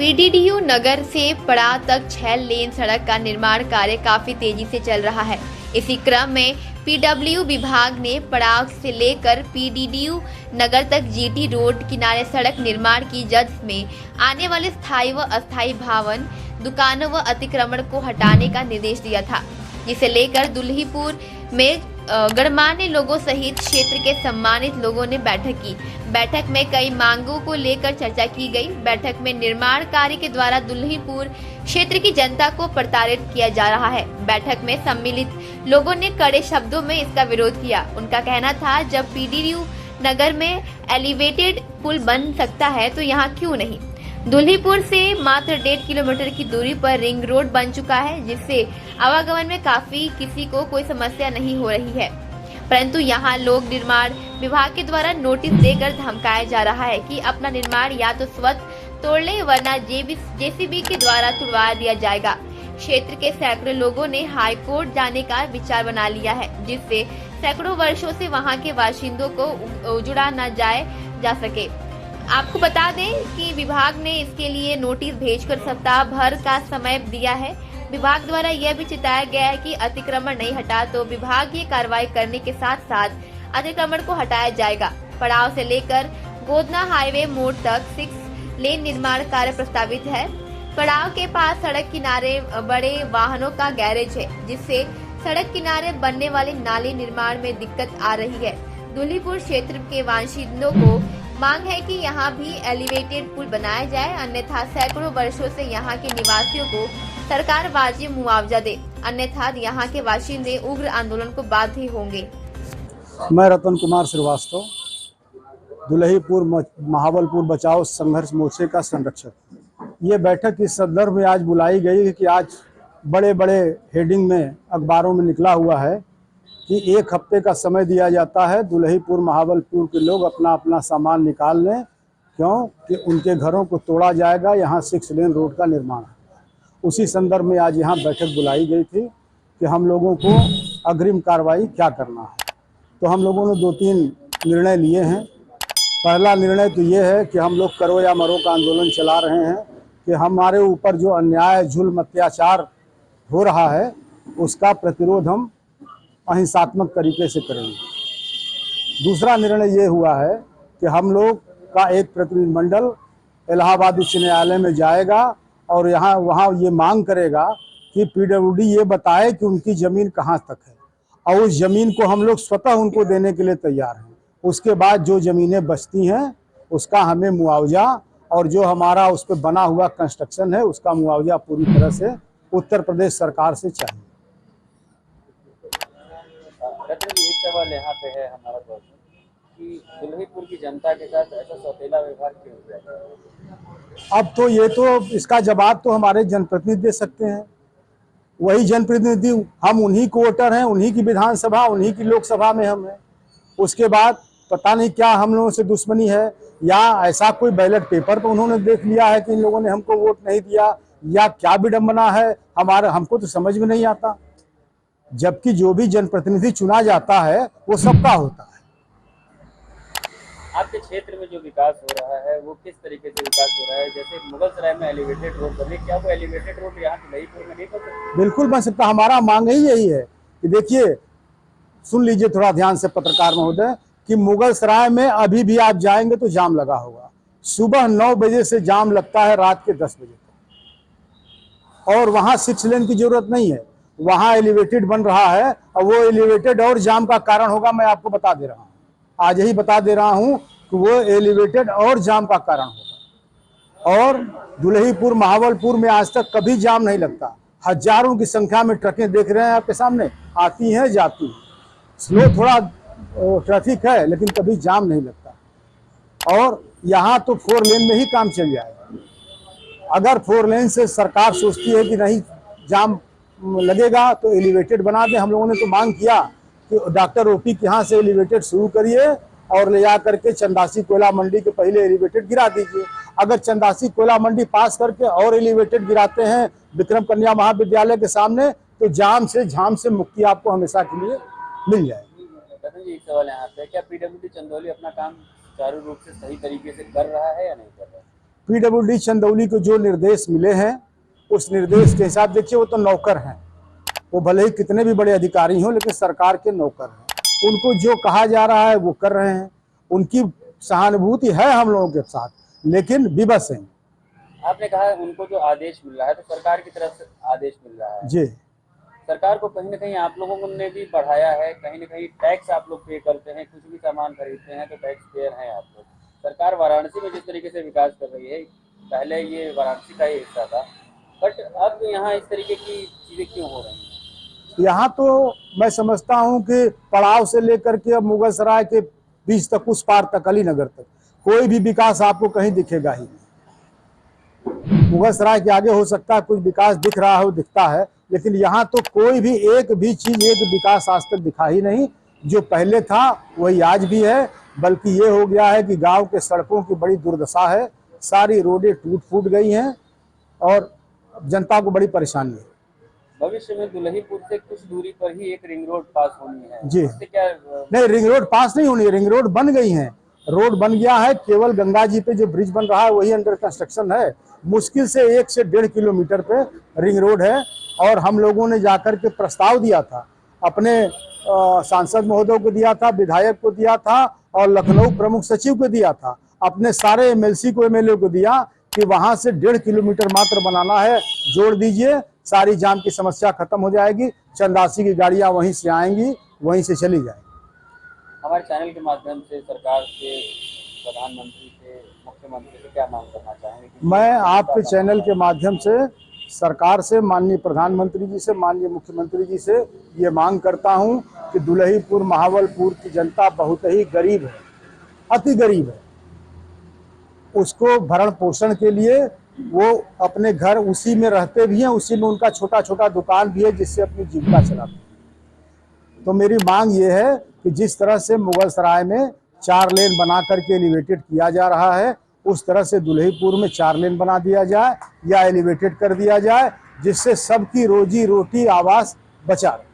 PDDU नगर से पड़ाव तक 6 लेन सड़क का निर्माण कार्य काफी तेजी से चल रहा है। इसी क्रम में पीडब्ल्यू विभाग ने पड़ाव से लेकर पीडीडीयू नगर तक जीटी रोड किनारे सड़क निर्माण की जद में आने वाले स्थायी व अस्थायी भवन, दुकानों व अतिक्रमण को हटाने का निर्देश दिया था, जिसे लेकर दुल्हीपुर में गणमान्य लोगों सहित क्षेत्र के सम्मानित लोगों ने बैठक की। बैठक में कई मांगों को लेकर चर्चा की गई। बैठक में निर्माण कार्य के द्वारा दुल्हीपुर क्षेत्र की जनता को प्रताड़ित किया जा रहा है। बैठक में सम्मिलित लोगों ने कड़े शब्दों में इसका विरोध किया। उनका कहना था, जब पीडीडीयू नगर में एलिवेटेड पुल बन सकता है तो यहाँ क्यों नहीं। दुल्हीपुर से मात्र 1.5 किलोमीटर की दूरी पर रिंग रोड बन चुका है, जिससे आवागमन में काफी किसी को कोई समस्या नहीं हो रही है। परंतु यहाँ लोक निर्माण विभाग के द्वारा नोटिस देकर धमकाया जा रहा है कि अपना निर्माण या तो स्वतः तोड़ ले, वरना जेसीबी के द्वारा तुड़वा दिया जाएगा। क्षेत्र के सैकड़ों लोगों ने हाई कोर्ट जाने का विचार बना लिया है, जिससे सैकड़ों वर्षों से वहाँ के बाशिंदों को उजड़ा न जा सके। आपको बता दें कि विभाग ने इसके लिए नोटिस भेजकर सप्ताह भर का समय दिया है। विभाग द्वारा यह भी चेताया गया है कि अतिक्रमण नहीं हटा तो विभाग ये कार्रवाई करने के साथ साथ अतिक्रमण को हटाया जाएगा। पड़ाव से लेकर गोदना हाईवे मोड़ तक 6 लेन निर्माण कार्य प्रस्तावित है। पड़ाव के पास सड़क किनारे बड़े वाहनों का गैरेज है, जिससे सड़क किनारे बनने वाले नाले निर्माण में दिक्कत आ रही है। दुल्हीपुर क्षेत्र के बाशिंदों को मांग है कि यहाँ भी एलिवेटेड पुल बनाया जाए, अन्यथा सैकड़ों वर्षों से यहाँ के निवासियों को सरकार वाजिब मुआवजा दे, अन्यथा यहाँ के बाशिंदे उग्र आंदोलन को बाध्य होंगे। मैं रतन कुमार श्रीवास्तव, दुल्हीपुर महाबलपुर बचाओ संघर्ष मोर्चे का संरक्षक। ये बैठक इस संदर्भ में आज बुलाई गई है कि आज बड़े बड़े हेडिंग में अखबारों में निकला हुआ है कि 1 हफ्ते का समय दिया जाता है, दुल्हीपुर महाबलपुर के लोग अपना अपना सामान निकाल लें, क्योंकि उनके घरों को तोड़ा जाएगा, यहाँ 6 लेन रोड का निर्माण है। उसी संदर्भ में आज यहाँ बैठक बुलाई गई थी कि हम लोगों को अग्रिम कार्रवाई क्या करना है। तो हम लोगों ने 2-3 निर्णय लिए हैं। पहला निर्णय तो ये है कि हम लोग करो या मरो का आंदोलन चला रहे हैं कि हमारे ऊपर जो अन्याय, जुल्म, अत्याचार हो रहा है उसका प्रतिरोध हम अहिंसात्मक तरीके से करेंगे। दूसरा निर्णय ये हुआ है कि हम लोग का एक प्रतिनिधिमंडल इलाहाबाद उच्च न्यायालय में जाएगा और वहाँ ये मांग करेगा कि पीडब्ल्यूडी ये बताए कि उनकी ज़मीन कहाँ तक है, और उस ज़मीन को हम लोग स्वतः उनको देने के लिए तैयार हैं। उसके बाद जो ज़मीनें बचती हैं उसका हमें मुआवजा, और जो हमारा उस पर बना हुआ कंस्ट्रक्शन है उसका मुआवजा पूरी तरह से उत्तर प्रदेश सरकार से चाहिए। एक सवाल यहाँ पे है हमारा प्रश्न कि दुल्हीपुर की जनता के साथ ऐसा सौतेला व्यवहार क्यों हो रहा है? अब तो ये तो इसका जवाब तो हमारे जनप्रतिनिधि दे सकते हैं। वही जनप्रतिनिधि, हम उन्हीं को वोटर हैं, उन्हीं की विधानसभा, उन्हीं की लोकसभा में हम हैं। उसके बाद पता नहीं क्या हम लोगों से दुश्मनी है, या ऐसा कोई बैलेट पेपर पर उन्होंने देख लिया है कि इन लोगों ने हमको वोट नहीं दिया, या क्या विडंबना है हमको तो समझ में नहीं आता। जबकि जो भी जनप्रतिनिधि चुना जाता है वो सबका होता है। आपके क्षेत्र में जो विकास हो रहा है वो किस तरीके से विकास हो रहा है? जैसे मुगलसराय में एलिवेटेड रोड बने, क्या वो एलिवेटेड रोड यहाँ दुल्हीपुर में नहीं बन सकता? बिल्कुल बन सकता। हमारा मांग ही यही है कि देखिए, सुन लीजिए थोड़ा ध्यान से पत्रकार महोदय, कि मुगलसराय में अभी भी आप जाएंगे तो जाम लगा होगा। सुबह 9 बजे से जाम लगता है रात के 10 बजे तक, और वहाँ 6 लेन की जरूरत नहीं है, वहाँ एलिवेटेड बन रहा है, और वो एलिवेटेड और जाम का कारण होगा। मैं आपको बता दे रहा हूँ, आज ही बता दे रहा हूँ कि वो एलिवेटेड और जाम का कारण होगा। और दुल्हीपुर महाबलपुर में आज तक कभी जाम नहीं लगता। हजारों की संख्या में ट्रकें देख रहे हैं आपके सामने, आती हैं जाती हैं। स्लो थोड़ा ट्रैफिक है, लेकिन कभी जाम नहीं लगता। और यहाँ तो 4 लेन में ही काम चल जाएगा। अगर 4 लेन से सरकार सोचती है कि नहीं जाम लगेगा तो एलिवेटेड बना दे। हम लोगों ने तो मांग किया कि डॉक्टर ओपी के यहाँ से एलिवेटेड शुरू करिए और ले जा करके चंदासी कोयला मंडी के पहले एलिवेटेड गिरा दीजिए। अगर चंदासी कोयला मंडी पास करके और एलिवेटेड गिराते हैं विक्रम कन्या महाविद्यालय के सामने, तो जाम से झाम से मुक्ति आपको हमेशा के लिए मिल जाएगी। रतन जी, एक सवाल यहाँ पे, क्या पीडब्ल्यूडी चंदौली अपना काम सुचारू रूप से सही तरीके से कर रहा है या नहीं कर रहा है? पीडब्ल्यूडी चंदौली को जो निर्देश मिले हैं उस निर्देश के हिसाब, देखिए वो तो नौकर हैं, वो भले ही कितने भी बड़े अधिकारी हों लेकिन सरकार के नौकर हैं, उनको जो कहा जा रहा है वो कर रहे हैं। उनकी सहानुभूति है हम लोगों के साथ, लेकिन विवश हैं। आपने कहा उनको जो आदेश मिल रहा है तो सरकार की तरफ से आदेश मिल रहा है जी, सरकार को कहीं ना कहीं आप लोगों ने भी बढ़ाया है, कहीं ना कहीं टैक्स आप लोग पे करते हैं, कुछ भी सामान खरीदते हैं तो टैक्स पेयर हैं आप लोग। सरकार वाराणसी में जिस तरीके से विकास कर रही है, पहले ये वाराणसी का ही हिस्सा था, बट अब यहाँ इस तरीके की चीजें क्यों हो रही हैं? यहाँ तो मैं समझता हूँ कि पड़ाव से लेकर के अब मुगलसराय के बीच तक, उस पार तक, अलीनगर तक कोई भी विकास आपको कहीं दिखेगा ही नहीं। मुगलसराय के आगे हो सकता है कुछ विकास दिख रहा हो, दिखता है, लेकिन यहाँ तो कोई भी एक भी चीज, एक विकास आज तक दिखा ही नहीं। जो पहले था वही आज भी है, बल्कि ये हो गया है कि गांव के सड़कों की बड़ी दुर्दशा है, सारी रोडें टूट फूट गई हैं और जनता को बड़ी परेशानी है। भविष्य में दुल्हीपुर से कुछ दूरी पर ही एक रिंग रोड पास होनी है जी। इससे क्या नहीं, रिंग रोड पास नहीं होनी है, रिंग रोड बन गई है, रोड बन गया है, केवल गंगा जी पे जो ब्रिज बन रहा है वही अंडर कंस्ट्रक्शन है। मुश्किल से 1 से 1.5 किलोमीटर पे रिंग रोड है। और हम लोगों ने जाकर के प्रस्ताव दिया था, अपने सांसद महोदय को दिया था, विधायक को दिया था और लखनऊ प्रमुख सचिव को दिया था, अपने सारे एमएलसी को, एमएलए को दिया कि वहां से 1.5 किलोमीटर मात्र बनाना है, जोड़ दीजिए, सारी जाम की समस्या खत्म हो जाएगी, चंदासी की गाड़ियां वहीं से आएंगी, वहीं से चली जाएंगी। हमारे चैनल के माध्यम से सरकार से, प्रधानमंत्री से, मुख्यमंत्री से क्या मांग करना चाहेंगे? मैं आपके चैनल के माध्यम से सरकार से, माननीय प्रधानमंत्री जी से, माननीय मुख्यमंत्री जी से ये मांग करता हूं कि दुल्हीपुर महावलपुर की जनता बहुत ही गरीब है, अति गरीब है। उसको भरण पोषण के लिए वो अपने घर उसी में रहते भी हैं, उसी में उनका छोटा छोटा दुकान भी है जिससे अपनी जीविका चलाते हैं। तो मेरी मांग ये है कि जिस तरह से मुगलसराय में 4 लेन बना करके एलिवेटेड किया जा रहा है, उस तरह से दुल्हीपुर में 4 लेन बना दिया जाए या एलिवेटेड कर दिया जाए, जिससे सबकी रोजी रोटी, आवास बचा रहे।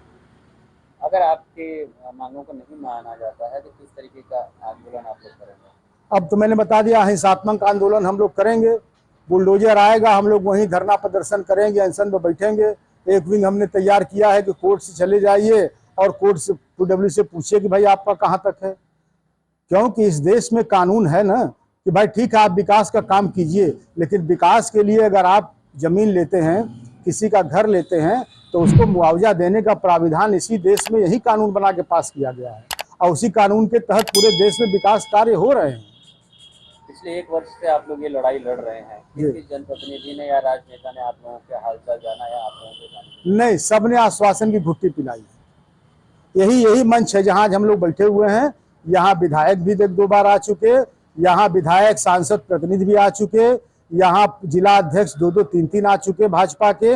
अगर आपके मांगों को नहीं माना जाता है तो किस तरीके का आंदोलन आप लोग करेंगे? अब तो मैंने बता दिया, हिंसात्मक आंदोलन हम लोग करेंगे, बुलडोजर आएगा, हम लोग वहीं धरना प्रदर्शन करेंगे, अनशन में बैठेंगे। एक विंग हमने तैयार किया है कि कोर्ट से चले जाइए और कोर्ट से पीडब्ल्यू से पूछिए कि भाई आपका कहाँ तक है, क्योंकि इस देश में कानून है ना कि भाई ठीक है आप विकास का काम कीजिए, लेकिन विकास के लिए अगर आप जमीन लेते हैं, किसी का घर लेते हैं, तो उसको मुआवजा देने का प्राविधान इसी देश में यही कानून बना के पास किया गया है और उसी कानून के तहत पूरे देश में विकास कार्य हो रहे हैं। पिछले 1 वर्ष से आप लोग ये लड़ाई लड़ रहे हैं, किसी जनप्रतिनिधि ने या राजनेता ने आप लोगों के हालचाल जाना या आप लोगों को जाना? नहीं, सबने आश्वासन की घुट्टी पिलाई है। यही मंच है जहां हम लोग बैठे हुए हैं। यहाँ विधायक भी 2 बार आ चुके, यहाँ विधायक, सांसद, प्रतिनिधि भी आ चुके, यहाँ जिला अध्यक्ष 2-2, 3-3 आ चुके भाजपा के,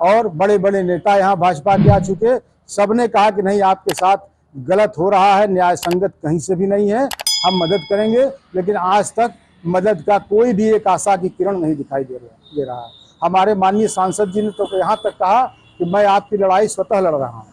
और बड़े बड़े नेता यहाँ भाजपा के आ चुके। सबने कहा कि नहीं, आपके साथ गलत हो रहा है, न्याय संगत कहीं से भी नहीं है, हम मदद करेंगे। लेकिन आज तक मदद का कोई भी एक आशा की किरण नहीं दिखाई दे रहा है। हमारे माननीय सांसद जी ने तो यहाँ तक कहा कि मैं आपकी लड़ाई स्वतः लड़ रहा हूँ।